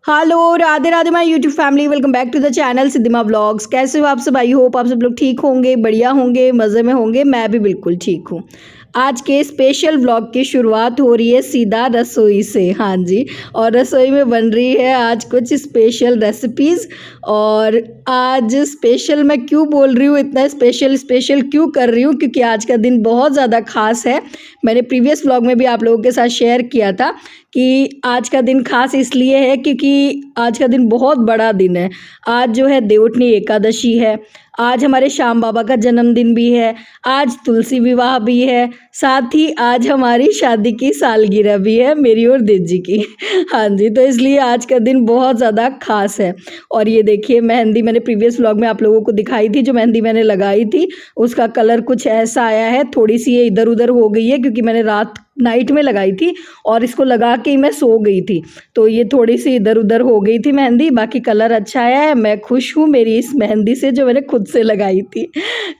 Hello Radhe Radhe my YouTube family, welcome back to the channel Siddhima vlogs. कैसे हो आप सब? आई होप आप सब लोग ठीक होंगे, बढ़िया होंगे, मज़े में होंगे। मैं भी बिल्कुल ठीक हूँ। आज के स्पेशल व्लॉग की शुरुआत हो रही है सीधा रसोई से। हाँ जी, और रसोई में बन रही है आज कुछ स्पेशल रेसिपीज़। और आज स्पेशल मैं क्यों बोल रही हूँ, इतना स्पेशल क्यों कर रही हूँ, क्योंकि आज का दिन बहुत ज़्यादा खास है। मैंने प्रीवियस व्लॉग में भी आप लोगों के साथ शेयर किया था कि आज का दिन खास इसलिए है क्योंकि आज का दिन बहुत बड़ा दिन है। आज जो है देवउठनी एकादशी है, आज हमारे श्याम बाबा का जन्मदिन भी है, आज तुलसी विवाह भी है, साथ ही आज हमारी शादी की सालगिरह भी है, मेरी और दिज जी की। हाँ जी, तो इसलिए आज का दिन बहुत ज़्यादा खास है। और ये देखिए मेहंदी मैंने प्रीवियस व्लॉग में आप लोगों को दिखाई थी, जो मेहंदी मैंने लगाई थी उसका कलर कुछ ऐसा आया है। थोड़ी सी ये इधर उधर हो गई है क्योंकि मैंने नाइट में लगाई थी और इसको लगा के ही मैं सो गई थी, तो ये थोड़ी सी इधर उधर हो गई थी मेहंदी। बाकी कलर अच्छा आया है, मैं खुश हूँ मेरी इस मेहंदी से जो मैंने खुद से लगाई थी।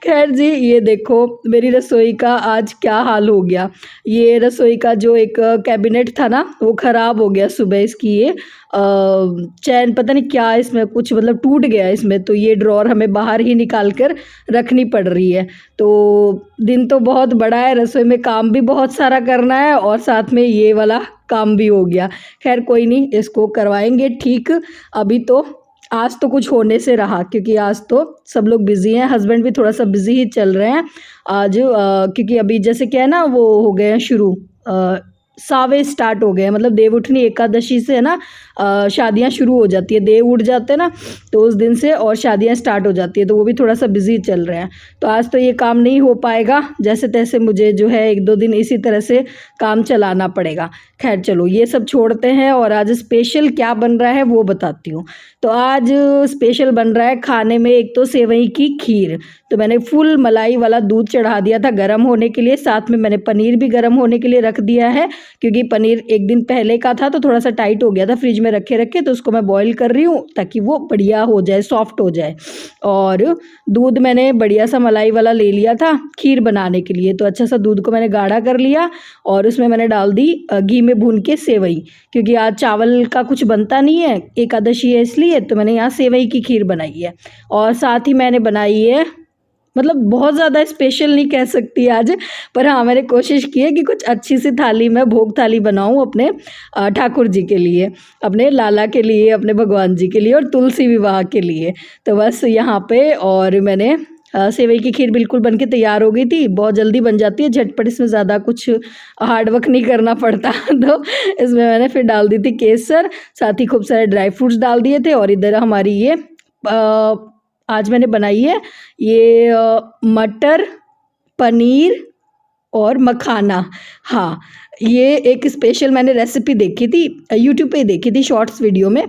खैर जी, ये देखो मेरी रसोई का आज क्या हाल हो गया। ये रसोई का जो एक कैबिनेट था ना, वो ख़राब हो गया सुबह। इसकी ये चैन पता नहीं क्या इसमें कुछ मतलब टूट गया इसमें, तो ये ड्रॉर हमें बाहर ही निकाल कर रखनी पड़ रही है। तो दिन तो बहुत बड़ा है, रसोई में काम भी बहुत सारा करना है और साथ में ये वाला काम भी हो गया। खैर कोई नहीं, इसको करवाएंगे ठीक। अभी तो आज तो कुछ होने से रहा क्योंकि आज तो सब लोग बिज़ी हैं, हस्बैंड भी थोड़ा सा बिज़ी ही चल रहे हैं आज, क्योंकि अभी जैसे क्या है ना, वो हो गए हैं शुरू, सावे स्टार्ट हो गए, मतलब देवउठनी एकादशी से है ना शादियां शुरू हो जाती है। देव उठ जाते हैं ना, तो उस दिन से और शादियां स्टार्ट हो जाती है, तो वो भी थोड़ा सा बिजी चल रहे हैं। तो आज तो ये काम नहीं हो पाएगा, जैसे तैसे मुझे जो है 1-2 दिन इसी तरह से काम चलाना पड़ेगा। खैर चलो ये सब छोड़ते हैं और आज स्पेशल क्या बन रहा है वो बताती हूँ। तो आज स्पेशल बन रहा है खाने में, एक तो सेवई की खीर। तो मैंने फुल मलाई वाला दूध चढ़ा दिया था गर्म होने के लिए, साथ में मैंने पनीर भी गर्म होने के लिए रख दिया है क्योंकि पनीर एक दिन पहले का था तो थोड़ा सा टाइट हो गया था फ्रिज में रखे रखे, तो उसको मैं बॉईल कर रही हूँ ताकि वो बढ़िया हो जाए, सॉफ्ट हो जाए। और दूध मैंने बढ़िया सा मलाई वाला ले लिया था खीर बनाने के लिए, तो अच्छा सा दूध को मैंने गाढ़ा कर लिया और उसमें मैंने डाल दी घी में भून के सेवई, क्योंकि आज चावल का कुछ बनता नहीं है, एकादशी है इसलिए, तो मैंने यहाँ सेवई की खीर बनाई है। और साथ ही मैंने बनाई है, मतलब बहुत ज़्यादा स्पेशल नहीं कह सकती आज, पर हाँ मैंने कोशिश की है कि कुछ अच्छी सी थाली में भोग थाली बनाऊँ अपने ठाकुर जी के लिए, अपने लाला के लिए, अपने भगवान जी के लिए और तुलसी विवाह के लिए। तो बस यहाँ पे और मैंने सेवई की खीर बिल्कुल बनके तैयार हो गई थी, बहुत जल्दी बन जाती है झटपट, इसमें ज़्यादा कुछ हार्ड वर्क नहीं करना पड़ता। तो इसमें मैंने फिर डाल दी थी केसर, साथ ही खूब सारे ड्राई फ्रूट्स डाल दिए थे। और इधर हमारी ये आज मैंने बनाई है ये मटर पनीर और मखाना। हाँ, ये एक स्पेशल मैंने रेसिपी देखी थी, यूट्यूब पे ही देखी थी शॉर्ट्स वीडियो में,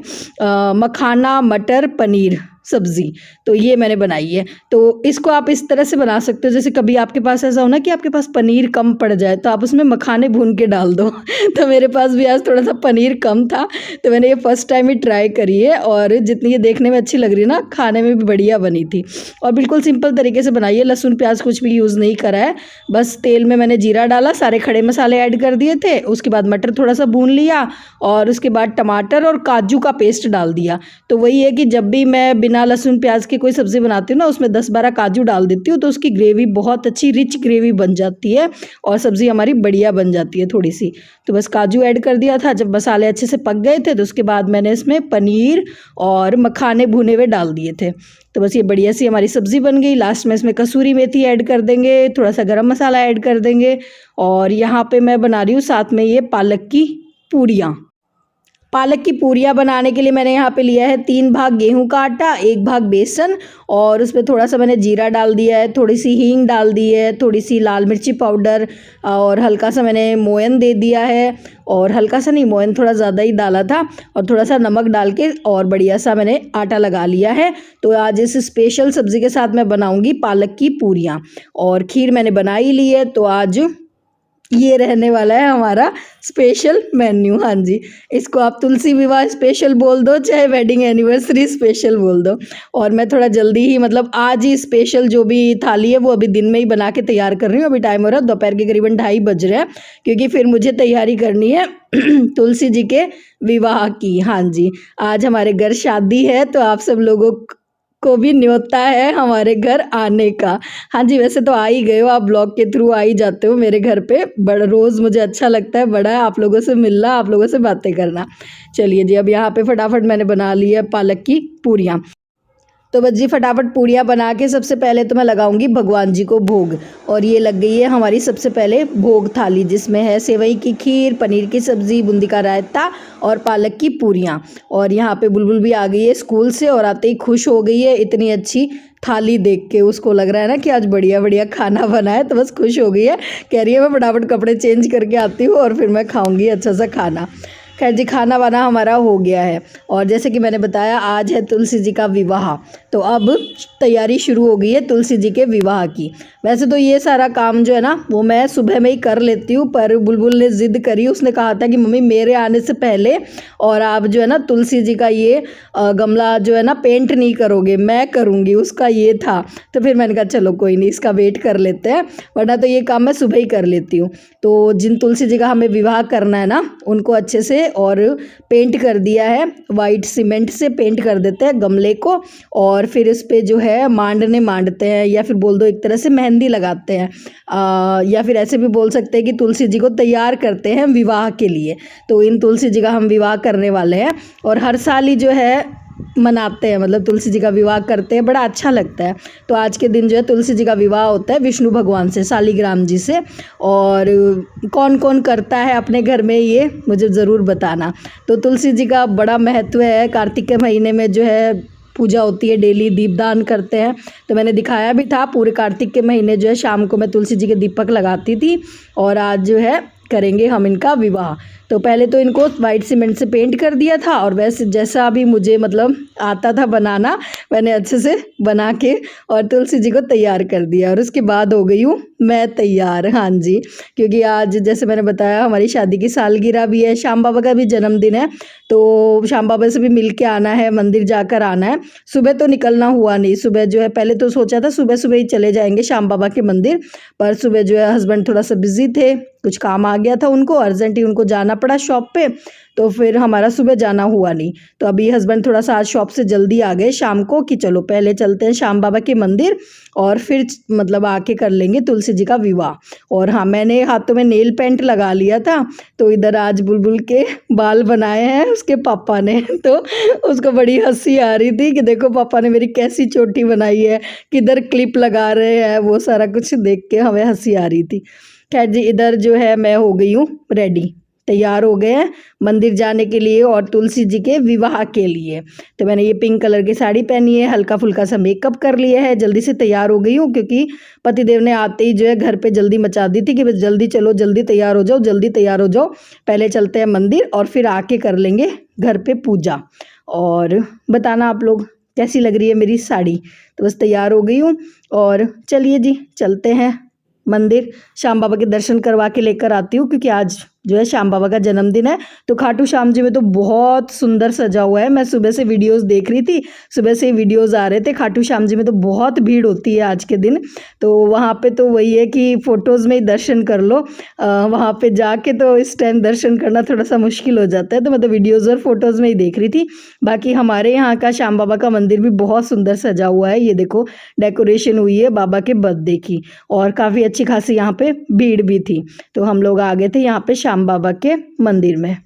मखाना मटर पनीर सब्ज़ी, तो ये मैंने बनाई है। तो इसको आप इस तरह से बना सकते हो, जैसे कभी आपके पास ऐसा हो ना कि आपके पास पनीर कम पड़ जाए तो आप उसमें मखाने भून के डाल दो। तो मेरे पास भी आज थोड़ा सा पनीर कम था, तो मैंने ये फर्स्ट टाइम ही ट्राई करी है और जितनी ये देखने में अच्छी लग रही है ना, खाने में भी बढ़िया बनी थी। और बिल्कुल सिंपल तरीके से बनाई है, लहसुन प्याज कुछ भी यूज़ नहीं करा है, बस तेल में मैंने जीरा डाला, सारे खड़े मसाले ऐड कर दिए थे, उसके बाद मटर थोड़ा सा भून लिया और उसके बाद टमाटर और काजू का पेस्ट डाल दिया। तो वही है कि जब भी मैं बिना लहसुन प्याज की कोई सब्ज़ी बनाती हूँ ना, उसमें 10-12 काजू डाल देती हूँ, तो उसकी ग्रेवी बहुत अच्छी रिच ग्रेवी बन जाती है और सब्ज़ी हमारी बढ़िया बन जाती है थोड़ी सी। तो बस काजू ऐड कर दिया था, जब मसाले अच्छे से पक गए थे तो उसके बाद मैंने इसमें पनीर और मखाने भुने हुए डाल दिए थे। तो बस ये बढ़िया सी हमारी सब्ज़ी बन गई। लास्ट में इसमें कसूरी मेथी ऐड कर देंगे, थोड़ा सा गरम मसाला ऐड कर देंगे। और यहाँ पे मैं बना रही हूँ साथ में ये पालक की पूरियाँ। पालक की पूरियाँ बनाने के लिए मैंने यहाँ पे लिया है 3 भाग गेहूं का आटा, 1 भाग बेसन, और उसमें थोड़ा सा मैंने जीरा डाल दिया है, थोड़ी सी हींग डाल दी है, थोड़ी सी लाल मिर्ची पाउडर और हल्का सा मैंने मोयन दे दिया है, और हल्का सा नहीं, मोयन थोड़ा ज़्यादा ही डाला था, और थोड़ा सा नमक डाल के और बढ़िया सा मैंने आटा लगा लिया है। तो आज इस स्पेशल सब्ज़ी के साथ मैं बनाऊँगी पालक की पूरियाँ। और खीर मैंने बना ही ली है, तो आज ये रहने वाला है हमारा स्पेशल मेन्यू। हाँ जी, इसको आप तुलसी विवाह स्पेशल बोल दो, चाहे वेडिंग एनिवर्सरी स्पेशल बोल दो। और मैं थोड़ा जल्दी ही मतलब आज ही स्पेशल जो भी थाली है वो अभी दिन में ही बना के तैयार कर रही हूँ। अभी टाइम हो रहा है दोपहर के करीबन 2:30 बज रहे हैं, क्योंकि फिर मुझे तैयारी करनी है तुलसी जी के विवाह की। हाँ जी, आज हमारे घर शादी है, तो आप सब लोगों को भी न्योता है हमारे घर आने का। हाँ जी, वैसे तो आ ही गए हो, आप ब्लॉग के थ्रू आ ही जाते हो मेरे घर पे। बड़ा रोज़ मुझे अच्छा लगता है, बड़ा आप लोगों से मिलना, आप लोगों से बातें करना। चलिए जी, अब यहाँ पे फटाफट मैंने बना ली है पालक की पूरियाँ। तो बस जी फटाफट पूड़ियाँ बना के सबसे पहले तो मैं लगाऊंगी भगवान जी को भोग। और ये लग गई है हमारी सबसे पहले भोग थाली, जिसमें है सेवई की खीर, पनीर की सब्ज़ी, बूंदी का रायता और पालक की पूरियाँ। और यहाँ पे बुलबुल भी आ गई है स्कूल से, और आते ही खुश हो गई है इतनी अच्छी थाली देख के। उसको लग रहा है ना कि आज बढ़िया बढ़िया खाना बना है, तो बस खुश हो गई है। कह रही है मैं फटाफट कपड़े चेंज करके आती हूँ और फिर मैं खाऊंगी अच्छा सा खाना। खैर जी, खाना वाना हमारा हो गया है। और जैसे कि मैंने बताया आज है तुलसी जी का विवाह, तो अब तैयारी शुरू हो गई है तुलसी जी के विवाह की। वैसे तो ये सारा काम जो है ना वो मैं सुबह में ही कर लेती हूँ, पर बुलबुल ने ज़िद करी। उसने कहा था कि मम्मी मेरे आने से पहले और आप जो है ना तुलसी जी का ये गमला जो है ना पेंट नहीं करोगे, मैं करूँगी, उसका ये था। तो फिर मैंने कहा चलो कोई नहीं, इसका वेट कर लेते हैं, वरना तो ये काम मैं सुबह ही कर लेती हूँ। तो जिन तुलसी जी का हमें विवाह करना है ना उनको अच्छे से और पेंट कर दिया है, वाइट सीमेंट से पेंट कर देते हैं गमले को। और फिर इस पे जो है मांडते हैं, या फिर बोल दो एक तरह से मेहंदी लगाते हैं, या फिर ऐसे भी बोल सकते हैं कि तुलसी जी को तैयार करते हैं विवाह के लिए। तो इन तुलसी जी का हम विवाह करने वाले हैं, और हर साल ही जो है मनाते हैं, मतलब तुलसी जी का विवाह करते हैं, बड़ा अच्छा लगता है। तो आज के दिन जो है तुलसी जी का विवाह होता है विष्णु भगवान से, शालिग्राम जी से। और कौन कौन करता है अपने घर में ये मुझे ज़रूर बताना। तो तुलसी जी का बड़ा महत्व है, कार्तिक के महीने में जो है पूजा होती है, डेली दीपदान करते हैं। तो मैंने दिखाया भी था, पूरे कार्तिक के महीने जो है शाम को मैं तुलसी जी के दीपक लगाती थी। और आज जो है करेंगे हम इनका विवाह। तो पहले तो इनको वाइट सीमेंट से पेंट कर दिया था, और वैसे जैसा अभी मुझे मतलब आता था बनाना, मैंने अच्छे से बना के और तुलसी जी को तैयार कर दिया। और उसके बाद हो गई हूँ मैं तैयार। हाँ जी, क्योंकि आज जैसे मैंने बताया हमारी शादी की सालगिरह भी है, श्याम बाबा का भी जन्मदिन है, तो श्याम बाबा से भी मिल के आना है, मंदिर जाकर आना है। सुबह तो निकलना हुआ नहीं, सुबह जो है पहले तो सोचा था सुबह सुबह ही चले जाएंगे श्याम बाबा के मंदिर, पर सुबह जो है हस्बैंड थोड़ा सा बिजी थे, कुछ काम आ गया था उनको, अर्जेंट ही उनको जाना पड़ा शॉप पे, तो फिर हमारा सुबह जाना हुआ नहीं। तो अभी हस्बैंड थोड़ा सा आज शॉप से जल्दी आ गए शाम को कि चलो पहले चलते हैं श्याम बाबा के मंदिर, और फिर मतलब आके कर लेंगे तुलसी जी का विवाह। और हाँ, मैंने हाथों में नेल पेंट लगा लिया था, तो इधर आज बुलबुल के बाल बनाए हैं उसके पापा ने। तो उसको बड़ी हंसी आ रही थी कि देखो पापा ने मेरी कैसी चोटी बनाई है, किधर क्लिप लगा रहे हैं, वो सारा कुछ देख के हमें हंसी आ रही थी। खैर जी, इधर जो है मैं हो गई हूँ रेडी, तैयार हो गए हैं मंदिर जाने के लिए और तुलसी जी के विवाह के लिए। तो मैंने ये पिंक कलर की साड़ी पहनी है, हल्का फुल्का सा मेकअप कर लिया है, जल्दी से तैयार हो गई हूँ, क्योंकि पतिदेव ने आते ही जो है घर पे जल्दी मचा दी थी कि बस जल्दी चलो, जल्दी तैयार हो जाओ, जल्दी तैयार हो जाओ, पहले चलते हैं मंदिर और फिर आके कर लेंगे घर पे पूजा। और बताना आप लोग कैसी लग रही है मेरी साड़ी। तो बस तैयार हो गई हूँ, और चलिए जी चलते हैं मंदिर, श्याम बाबा के दर्शन करवा के लेकर आती हूँ, क्योंकि आज जो है श्याम बाबा का जन्मदिन है। तो खाटू श्याम जी में तो बहुत सुंदर सजा हुआ है, मैं सुबह से वीडियोस देख रही थी, सुबह से वीडियोस आ रहे थे। खाटू श्याम जी में तो बहुत भीड़ होती है आज के दिन, तो वहाँ पे तो वही है कि फ़ोटोज़ में ही दर्शन कर लो, वहाँ पे जाके तो इस टाइम दर्शन करना थोड़ा सा मुश्किल हो जाता है। तो मैं तो वीडियोज़ और फोटोज़ में ही देख रही थी। बाकी हमारे यहाँ का श्याम बाबा का मंदिर भी बहुत सुंदर सजा हुआ है, ये देखो डेकोरेशन हुई है बाबा के बर्थडे की, और काफ़ी अच्छी खासी यहाँ पे भीड़ भी थी। तो हम लोग आ गए थे यहाँ पे श्याम बाबा के मंदिर में।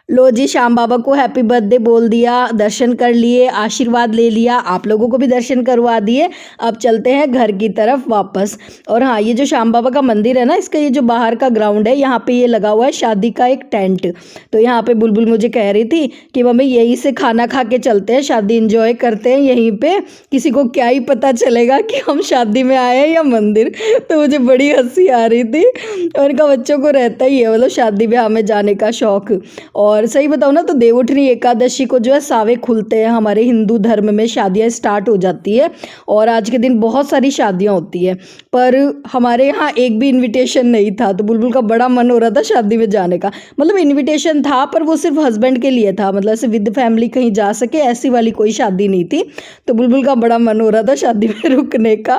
लो तो जी श्याम बाबा को हैप्पी बर्थडे बोल दिया, दर्शन कर लिए, आशीर्वाद ले लिया, आप लोगों को भी दर्शन करवा दिए। अब चलते हैं घर की तरफ वापस। और हाँ, ये जो श्याम बाबा का मंदिर है ना, इसका ये जो बाहर का ग्राउंड है, यहाँ पे ये लगा हुआ है शादी का एक टेंट। तो यहाँ पे बुलबुल मुझे कह रही थी कि मम्मी यहीं से खाना खा के चलते हैं, शादी इंजॉय करते हैं यहीं पे, किसी को क्या ही पता चलेगा कि हम शादी में आए हैं या मंदिर। तो मुझे बड़ी हंसी आ रही थी। और इनका बच्चों को रहता ही है मतलब शादी ब्याह में जाने का शौक। और सही बताऊँ ना तो देवउठनी एकादशी को जो है सावे खुलते हैं, हमारे हिंदू धर्म में शादियां स्टार्ट हो जाती है और आज के दिन बहुत सारी शादियां होती है। पर हमारे यहाँ एक भी इनविटेशन नहीं था, तो बुलबुल का बड़ा मन हो रहा था शादी में जाने का। मतलब इनविटेशन था पर वो सिर्फ हस्बैंड के लिए था, मतलब ऐसे विद फैमिली कहीं जा सके ऐसी वाली कोई शादी नहीं थी। तो बुलबुल का बड़ा मन हो रहा था शादी में रुकने का।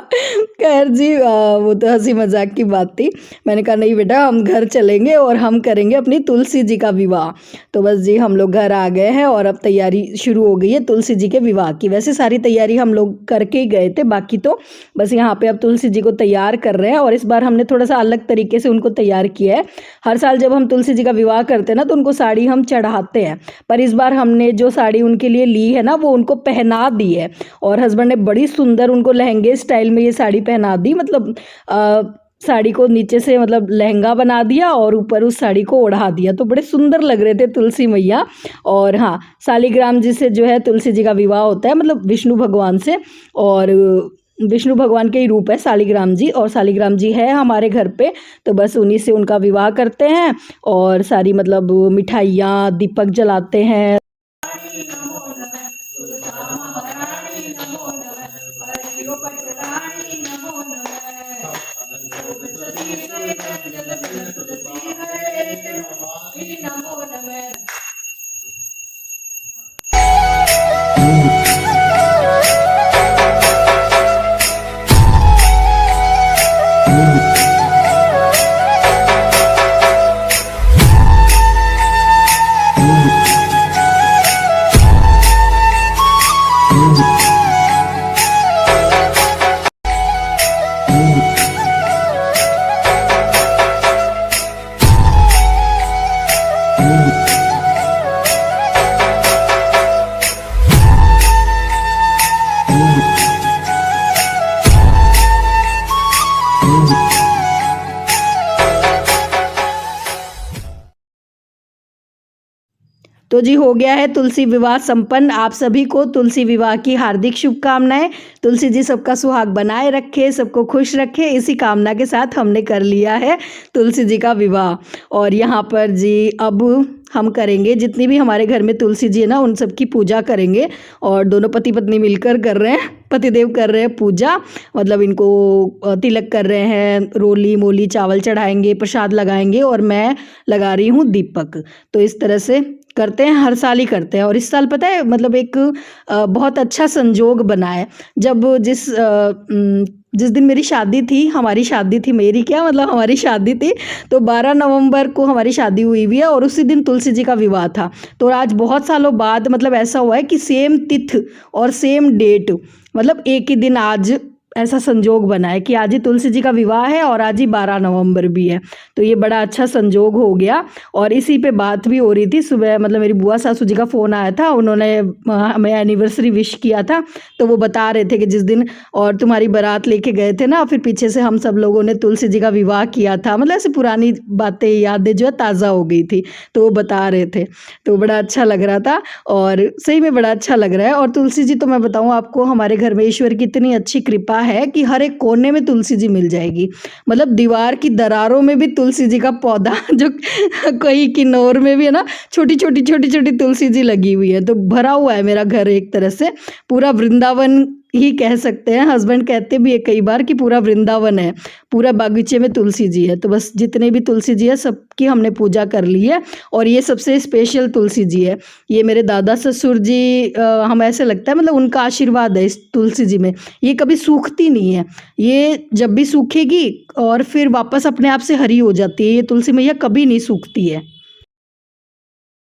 खैर जी वो तो हंसी मजाक की बात थी। मैंने कहा नहीं बेटा, हम घर चलेंगे और हम करेंगे अपनी तुलसी जी का विवाह। तो बस जी हम लोग घर आ गए हैं और अब तैयारी शुरू हो गई है तुलसी जी के विवाह की। वैसे सारी तैयारी हम लोग करके ही गए थे, बाकी तो बस यहाँ पे अब तुलसी जी को तैयार कर रहे हैं। और इस बार हमने थोड़ा सा अलग तरीके से उनको तैयार किया है। हर साल जब हम तुलसी जी का विवाह करते हैं ना तो उनको साड़ी हम चढ़ाते हैं, पर इस बार हमने जो साड़ी उनके लिए ली है ना वो उनको पहना दी है। और हस्बैंड ने बड़ी सुंदर उनको लहंगे स्टाइल में ये साड़ी पहना दी। मतलब साड़ी को नीचे से मतलब लहंगा बना दिया और ऊपर उस साड़ी को ओढ़ा दिया, तो बड़े सुंदर लग रहे थे तुलसी मैया। और हाँ, शालिग्राम जी से जो है तुलसी जी का विवाह होता है, मतलब विष्णु भगवान से। और विष्णु भगवान के ही रूप है शालिग्राम जी, और शालिग्राम जी है हमारे घर पे। तो बस उन्हीं से उनका विवाह करते हैं और सारी मतलब मिठाइयाँ, दीपक जलाते हैं। तो जी हो गया है तुलसी विवाह संपन्न। आप सभी को तुलसी विवाह की हार्दिक शुभकामनाएं। तुलसी जी सबका सुहाग बनाए रखे, सबको खुश रखे, इसी कामना के साथ हमने कर लिया है तुलसी जी का विवाह। और यहाँ पर जी अब हम करेंगे, जितनी भी हमारे घर में तुलसी जी है ना उन सब की पूजा करेंगे। और दोनों पति पत्नी मिलकर कर रहे हैं, पतिदेव कर रहे हैं पूजा, मतलब इनको तिलक कर रहे हैं, रोली मोली चावल चढ़ाएंगे, प्रसाद लगाएंगे और मैं लगा रही हूँ दीपक। तो इस तरह से करते हैं, हर साल ही करते हैं। और इस साल पता है मतलब एक बहुत अच्छा संजोग बना है। जब जिस दिन मेरी शादी थी, हमारी शादी थी, मेरी क्या मतलब हमारी शादी थी, तो 12 नवंबर को हमारी शादी हुई हुई है और उसी दिन तुलसी जी का विवाह था। तो आज बहुत सालों बाद मतलब ऐसा हुआ है कि सेम तिथ और सेम डेट, मतलब एक ही दिन आज ऐसा संजोग बना है कि आज ही तुलसी जी का विवाह है और आज ही 12 नवंबर भी है। तो ये बड़ा अच्छा संजोग हो गया। और इसी पे बात भी हो रही थी सुबह, मतलब मेरी बुआ सासू जी का फ़ोन आया था, उन्होंने हमें एनिवर्सरी विश किया था। तो वो बता रहे थे कि जिस दिन और तुम्हारी बारात लेके गए थे ना, फिर पीछे से हम सब लोगों ने तुलसी जी का विवाह किया था, मतलब ऐसे पुरानी बातें यादें जो है ताज़ा हो गई थी। तो वो बता रहे थे, तो बड़ा अच्छा लग रहा था और सही में बड़ा अच्छा लग रहा है। और तुलसी जी तो मैं बताऊँ आपको, हमारे घर में ईश्वर की इतनी अच्छी कृपा है कि हर एक कोने में तुलसी जी मिल जाएगी। मतलब दीवार की दरारों में भी तुलसी जी का पौधा, जो कहीं किन्नौर में भी है ना, छोटी छोटी तुलसी जी लगी हुई है। तो भरा हुआ है मेरा घर, एक तरह से पूरा वृंदावन ही कह सकते हैं। हस्बैंड कहते भी है कई बार कि पूरा वृंदावन है, पूरा बागीचे में तुलसी जी है। तो बस जितने भी तुलसी जी है सबकी हमने पूजा कर ली है। और ये सबसे स्पेशल तुलसी जी है, ये मेरे दादा ससुर जी, हमें ऐसे लगता है मतलब उनका आशीर्वाद है इस तुलसी जी में। ये कभी सूखती नहीं है, ये जब भी सूखेगी और फिर वापस अपने आप से हरी हो जाती है। ये तुलसी मैया कभी नहीं सूखती है।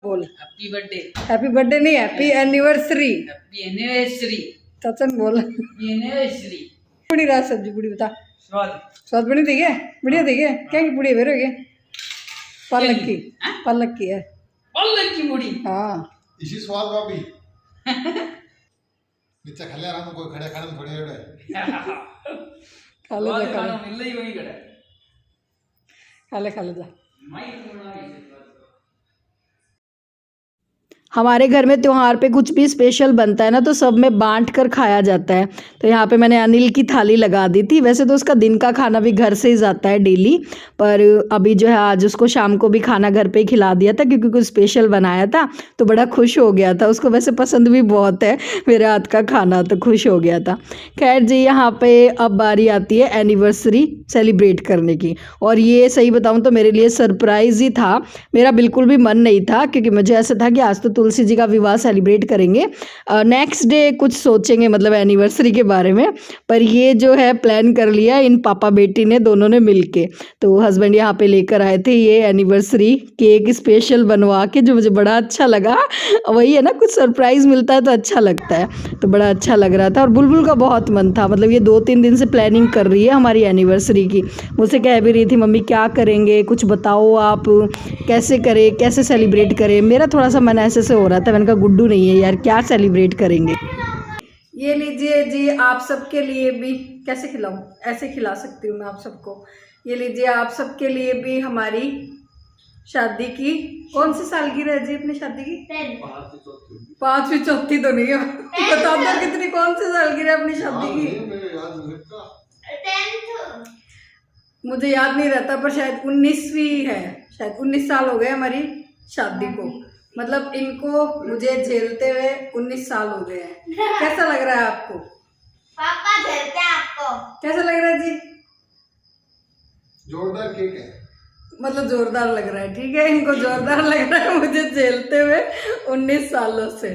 बोल हैप्पी बर्थडे। हैप्पी बर्थडे नहीं, happy anniversary. Happy anniversary. Sachan बोल। एनिवर्सरी। बड़ी रात सब्जी पूरी बता। स्वाद स्वाद बनी थी क्या? बढ़िया थी क्या? क्या की पूरी है? पालक की, पालक की है। अल्ले की बुढ़ी हाँ इसी स्वाद भाभी नीचे खाले आराम कोई खड़े खाने में थोड़ी एड़े खा ले जा खाना मिल ही वही करे खा ले जा। माई थोड़ा हमारे घर में त्योहार पे कुछ भी स्पेशल बनता है ना तो सब में बांट कर खाया जाता है। तो यहाँ पे मैंने अनिल की थाली लगा दी थी। वैसे तो उसका दिन का खाना भी घर से ही जाता है डेली, पर अभी जो है आज उसको शाम को भी खाना घर पे ही खिला दिया था क्योंकि कुछ स्पेशल बनाया था तो बड़ा खुश हो गया था। उसको वैसे पसंद भी बहुत है मेरे हाथ का खाना, तो खुश हो गया था। खैर जी, यहाँ पे अब बारी आती है एनिवर्सरी सेलिब्रेट करने की, और ये सही बताऊँ तो मेरे लिए सरप्राइज़ ही था। मेरा बिल्कुल भी मन नहीं था क्योंकि मुझे ऐसा था कि आज तो तुलसी जी का विवाह सेलिब्रेट करेंगे, नेक्स्ट डे कुछ सोचेंगे मतलब एनिवर्सरी के बारे में। पर ये जो है प्लान कर लिया इन पापा बेटी ने, दोनों ने मिलके। तो हस्बैंड यहाँ पे लेकर आए थे ये एनिवर्सरी केक स्पेशल बनवा के, जो मुझे बड़ा अच्छा लगा। वही है ना, कुछ सरप्राइज़ मिलता है तो अच्छा लगता है, तो बड़ा अच्छा लग रहा था। और बुलबुल का बहुत मन था, मतलब ये 2-3 दिन से प्लानिंग कर रही है हमारी एनिवर्सरी की। मुझसे कह भी रही थी मम्मी क्या करेंगे, कुछ बताओ आप, कैसे करें, कैसे सेलिब्रेट करें। मेरा थोड़ा सा मन ऐसे से हो रहा था, मैंने कहा गुड्डू नहीं है यार, क्या सेलिब्रेट करेंगे। ये लीजिए जी, आप सबके लिए भी। कैसे खिलाऊं, ऐसे खिला सकती हूँ मैं आप सबको। ये लीजिए आप सबके लिए भी हमारी शादी की कौन सी सालगिरह है जी अपनी शादी की? 5वीं चौथी तो नहीं है, बता दो कितनी, कौन सी सालगिरह है अपनी शादी की? मुझे याद नहीं रहता, पर शायद 19वीं है, शायद 19 साल हो गए हमारी शादी को। मतलब इनको मुझे झेलते हुए 19 साल हो गए हैं। कैसा लग रहा है आपको? पापा झेलते हैं आपको। कैसा लग रहा है जी? जोरदार केक है, मतलब जोरदार लग रहा है, ठीक है, इनको जोरदार लग रहा है मुझे झेलते हुए 19 सालों से।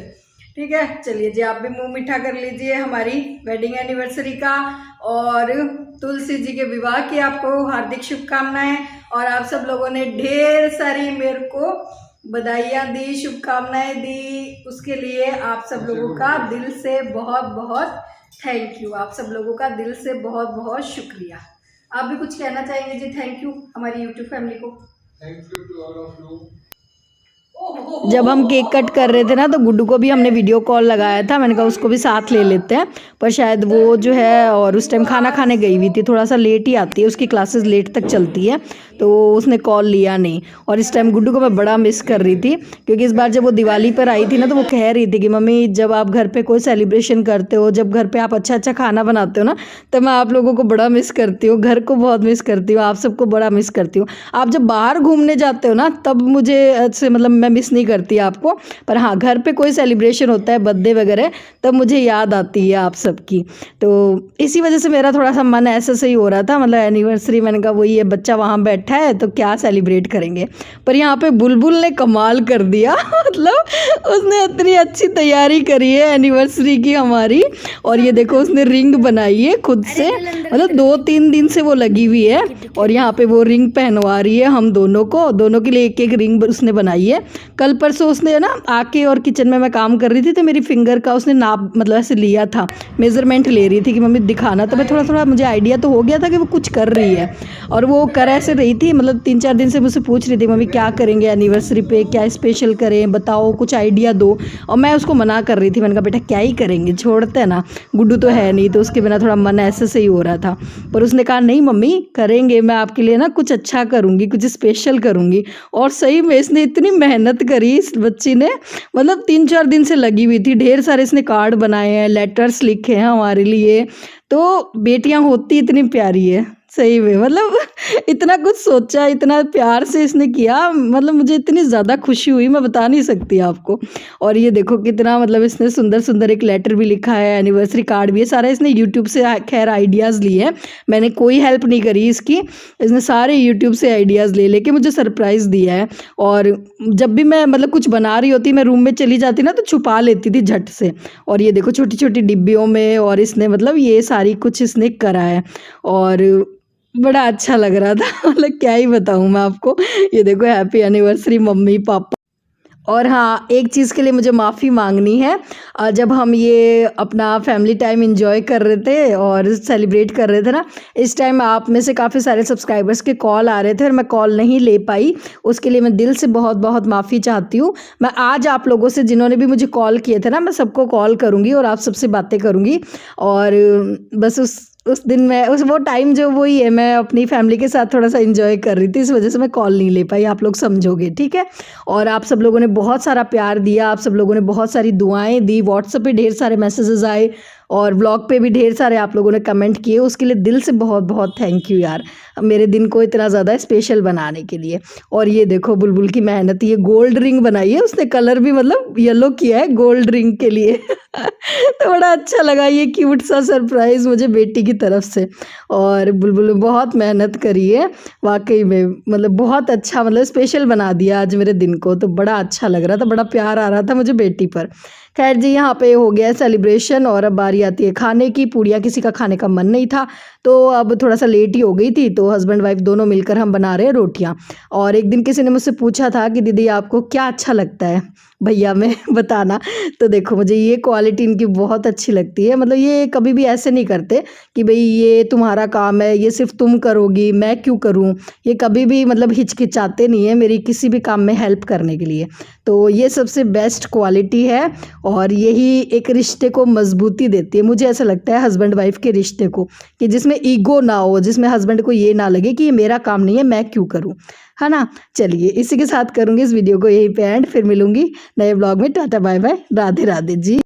ठीक है, चलिए जी, आप भी मुंह मीठा कर लीजिए हमारी वेडिंग एनिवर्सरी का, और तुलसी जी के विवाह की आपको हार्दिक शुभकामनाएं। और आप सब लोगों ने ढेर सारी मेरे को बधाइयाँ दी, शुभकामनाएं दी, उसके लिए आप सब लोगों का दिल से बहुत बहुत थैंक यू। आप सब लोगों का दिल से बहुत बहुत शुक्रिया। आप भी कुछ कहना चाहेंगे जी? थैंक यू हमारी यूट्यूब फैमिली को। Thank you to all of you. जब हम केक कट कर रहे थे ना तो गुड्डू को भी हमने वीडियो कॉल लगाया था, मैंने कहा उसको भी साथ ले लेते हैं, पर शायद वो जो है और उस टाइम खाना खाने गई हुई थी, थोड़ा सा लेट ही आती है, उसकी क्लासेस लेट तक चलती है, तो उसने कॉल लिया नहीं। और इस टाइम गुड्डू को मैं बड़ा मिस कर रही थी क्योंकि इस बार जब वो दिवाली पर आई थी ना तो वो कह रही थी कि मम्मी जब आप घर पे कोई सेलिब्रेशन करते हो, जब घर पे आप अच्छा अच्छा खाना बनाते हो ना, तो मैं आप लोगों को बड़ा मिस करती हूँ, घर को बहुत मिस करती हूँ, आप सबको बड़ा मिस करती हूँ। आप जब बाहर घूमने जाते हो ना तब मुझे अच्छे मतलब मैं मिस नहीं करती आपको, पर हाँ घर पे कोई सेलिब्रेशन होता है बर्थडे वगैरह तब मुझे याद आती है आप सबकी। तो इसी वजह से मेरा थोड़ा सा मन ऐसे से ही हो रहा था, मतलब एनिवर्सरी मैंने कहा वही है, बच्चा वहाँ बैठा है तो क्या सेलिब्रेट करेंगे। पर यहाँ पे बुलबुल ने कमाल कर दिया मतलब उसने इतनी अच्छी तैयारी करी है एनिवर्सरी की हमारी, और ये देखो उसने रिंग बनाई है खुद से, मतलब 2-3 दिन से वो लगी हुई है, और यहाँ पे वो रिंग पहनवा रही है हम दोनों को, दोनों के लिए एक एक रिंग उसने बनाई है। कल परसों उसने ना आके और किचन में मैं काम कर रही थी तो मेरी फिंगर का उसने नाप मतलब ऐसे लिया था, मेजरमेंट ले रही थी कि मम्मी दिखाना, तो मैं थोड़ा थोड़ा मुझे आइडिया तो हो गया था कि वो कुछ कर रही है। और वो कर ऐसे रही थी, मतलब 3-4 दिन से मुझसे पूछ रही थी मम्मी क्या करेंगे एनिवर्सरी पे, क्या स्पेशल करें, बताओ कुछ आइडिया दो। और मैं उसको मना कर रही थी, मैंने कहा बेटा क्या ही करेंगे, छोड़ते हैं ना, गुड्डू तो है नहीं, तो उसके बिना थोड़ा मन ऐसे से ही हो रहा था। पर उसने कहा नहीं मम्मी करेंगे, मैं आपके लिए ना कुछ अच्छा करूँगी, कुछ स्पेशल करूँगी। और सही में इसने इतनी मेहनत करी इस बच्ची ने, मतलब 3-4 दिन से लगी हुई थी, ढेर सारे इसने कार्ड बनाए हैं, लेटर्स लिखे हैं हमारे लिए। तो बेटियां होती इतनी प्यारी है सही में, मतलब इतना कुछ सोचा, इतना प्यार से इसने किया, मतलब मुझे इतनी ज़्यादा खुशी हुई मैं बता नहीं सकती आपको। और ये देखो कितना मतलब इसने सुंदर सुंदर एक लेटर भी लिखा है, एनिवर्सरी कार्ड भी है, सारा इसने यूट्यूब से खैर आइडियाज़ लिए हैं, मैंने कोई हेल्प नहीं करी इसकी, इसने सारे यूट्यूब से आइडियाज़ ले लेके मुझे सरप्राइज़ दिया है। और जब भी मैं मतलब कुछ बना रही होती, मैं रूम में चली जाती ना तो छुपा लेती थी झट से। और ये देखो छोटी छोटी डिब्बियों में, और इसने मतलब ये सारी कुछ इसने करा है, और बड़ा अच्छा लग रहा था मतलब क्या ही बताऊँ मैं आपको। ये देखो हैप्पी एनिवर्सरी मम्मी पापा। और हाँ, एक चीज़ के लिए मुझे माफ़ी मांगनी है। जब हम ये अपना फैमिली टाइम एंजॉय कर रहे थे और सेलिब्रेट कर रहे थे ना, इस टाइम आप में से काफ़ी सारे सब्सक्राइबर्स के कॉल आ रहे थे और मैं कॉल नहीं ले पाई। उसके लिए मैं दिल से बहुत बहुत माफ़ी चाहती हूँ। मैं आज आप लोगों से, जिन्होंने भी मुझे कॉल किए थे ना, मैं सबको कॉल करूँगी और आप सबसे बातें करूँगी। और बस उस दिन मैं वो टाइम जो वही है, मैं अपनी फैमिली के साथ थोड़ा सा एंजॉय कर रही थी, इस वजह से मैं कॉल नहीं ले पाई। आप लोग समझोगे, ठीक है। और आप सब लोगों ने बहुत सारा प्यार दिया, आप सब लोगों ने बहुत सारी दुआएं दी, व्हाट्सएप पे ढेर सारे मैसेजेस आए और व्लॉग पे भी ढेर सारे आप लोगों ने कमेंट किए। उसके लिए दिल से बहुत बहुत थैंक यू यार, मेरे दिन को इतना ज़्यादा स्पेशल बनाने के लिए। और ये देखो बुलबुल की मेहनत, ये गोल्ड रिंग बनाई है उसने, कलर भी मतलब येलो किया है गोल्ड रिंग के लिए तो बड़ा अच्छा लगा ये क्यूट सा सरप्राइज़ मुझे बेटी की तरफ से। और बुलबुल ने बहुत मेहनत करी है वाकई में, मतलब बहुत अच्छा, मतलब स्पेशल बना दिया आज मेरे दिन को। तो बड़ा अच्छा लग रहा था, बड़ा प्यार आ रहा था मुझे बेटी पर। खैर जी, यहाँ पे हो गया सेलिब्रेशन और अब बारी आती है खाने की। पूड़ियाँ किसी का खाने का मन नहीं था, तो अब थोड़ा सा लेट ही हो गई थी, तो हस्बैंड वाइफ दोनों मिलकर हम बना रहे हैं रोटियाँ। और एक दिन किसी ने मुझसे पूछा था कि दीदी आपको क्या अच्छा लगता है भैया में बताना। तो देखो मुझे ये क्वालिटी इनकी बहुत अच्छी लगती है, मतलब ये कभी भी ऐसे नहीं करते कि भाई ये तुम्हारा काम है, ये सिर्फ तुम करोगी, मैं क्यों करूं। ये कभी भी मतलब हिचकिचाते नहीं है मेरी किसी भी काम में हेल्प करने के लिए। तो ये सबसे बेस्ट क्वालिटी है और यही एक रिश्ते को मजबूती देती है। मुझे ऐसा लगता है हस्बैंड वाइफ के रिश्ते को, कि जिसमें ईगो ना हो, जिसमें हस्बैंड को ये ना लगे कि ये मेरा काम नहीं है, मैं क्यों करूं, है ना। चलिए इसी के साथ करूँगी इस वीडियो को यहीं पे एंड, फिर मिलूंगी नए ब्लॉग में। Tata bye bye, Radhe Radhe जी।